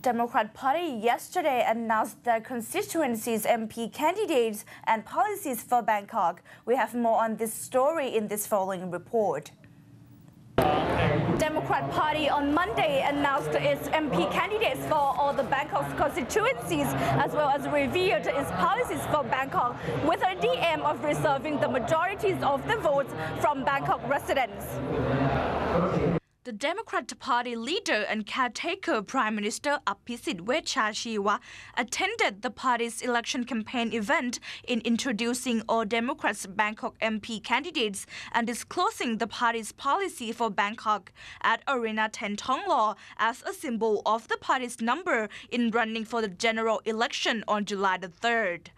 Democrat Party yesterday announced their constituency's MP candidates and policies for Bangkok. We have more on this story in this following report. Democrat Party on Monday announced its MP candidates for all the Bangkok's constituencies, as well as revealed its policies for Bangkok, with a aim of reserving the majorities of the votes from Bangkok residents. The Democrat Party leader and caretaker Prime Minister Aphisit Wechashiwa attended the party's election campaign event in introducing all Democrats' Bangkok MP candidates and disclosing the party's policy for Bangkok at Arena 10 Thonglor as a symbol of the party's number in running for the general election on July the 3rd.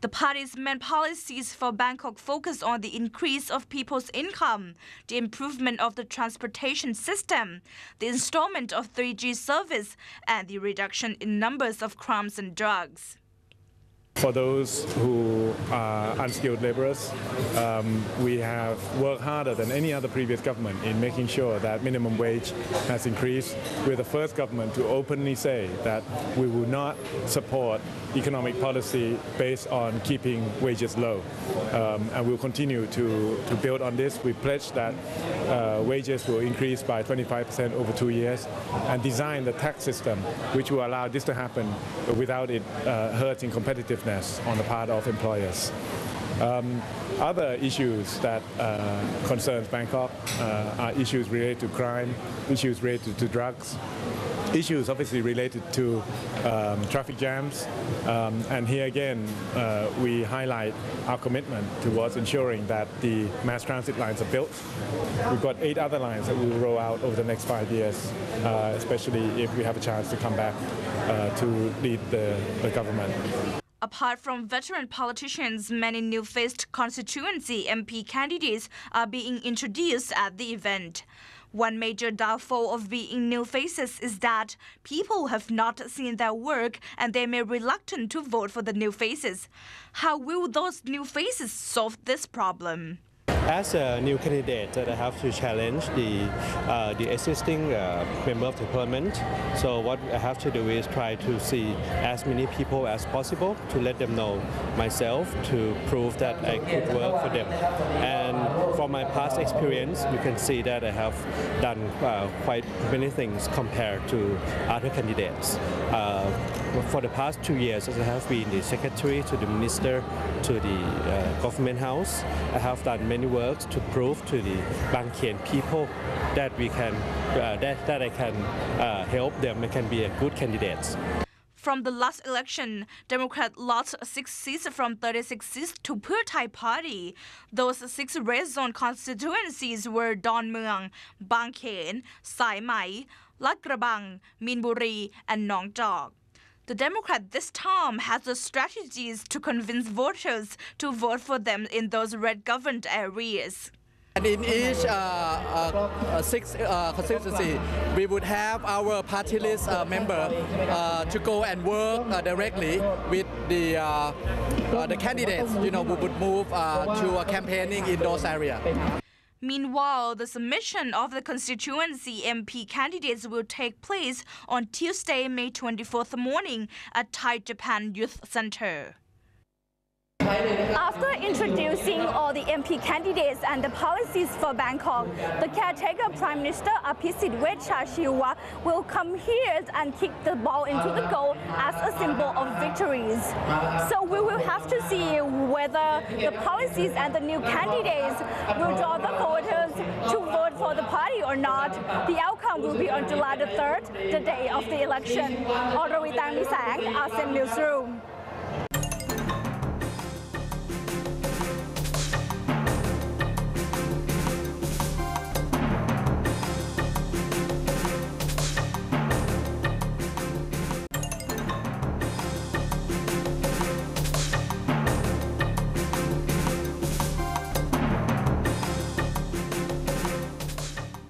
The party's main policies for Bangkok focus on the increase of people's income, the improvement of the transportation system, the installment of 3G service, and the reduction in numbers of crimes and drugs. For those who are unskilled laborers, we have worked harder than any other previous government in making sure that minimum wage has increased. We're the first government to openly say that we will not support economic policy based on keeping wages low. And we'll continue to build on this. We pledge that wages will increase by 25% over 2 years and design the tax system which will allow this to happen without it hurting competitiveness on the part of employers. Other issues that concerns Bangkok are issues related to crime, issues related to drugs, issues obviously related to traffic jams, and here again we highlight our commitment towards ensuring that the mass transit lines are built. We've got 8 other lines that we will roll out over the next 5 years, especially if we have a chance to come back to lead the government. Apart from veteran politicians, many new-faced constituency MP candidates are being introduced at the event. One major downfall of being new faces is that people have not seen their work and they may be reluctant to vote for the new faces. How will those new faces solve this problem? As a new candidate, I have to challenge the existing member of the parliament. So what I have to do is try to see as many people as possible to let them know myself, to prove that I could work for them. And from my past experience, you can see that I have done quite many things compared to other candidates. For the past 2 years, I have been the secretary to the minister to the government house. I have done many works to prove to the Bang Khien people that we can, that I can help them and can be a good candidate. From the last election, Democrat lost 6 seats from 36 seats to Pheu Thai Party. Those 6 red zone constituencies were Don Mueang, Bang Khien, Sai Mai, Lat Krabang, Min Buri, and Nong Jok. The Democrat this time has the strategies to convince voters to vote for them in those red-governed areas. And in each 6 constituency, we would have our party list member to go and work directly with the candidates. You know, we would move to campaigning in those areas. Meanwhile, the submission of the constituency MP candidates will take place on Tuesday, May 24th morning at Thai Japan Youth Center. After introducing all the MP candidates and the policies for Bangkok, the caretaker Prime Minister Aphisit Wechashiwa will come here and kick the ball into the goal as a symbol of victories. So we will have to see whether the policies and the new candidates will draw the voters to vote for the party or not. The outcome will be on July the 3rd, the day of the election. Audrey Tang Misang, ASEAN Newsroom.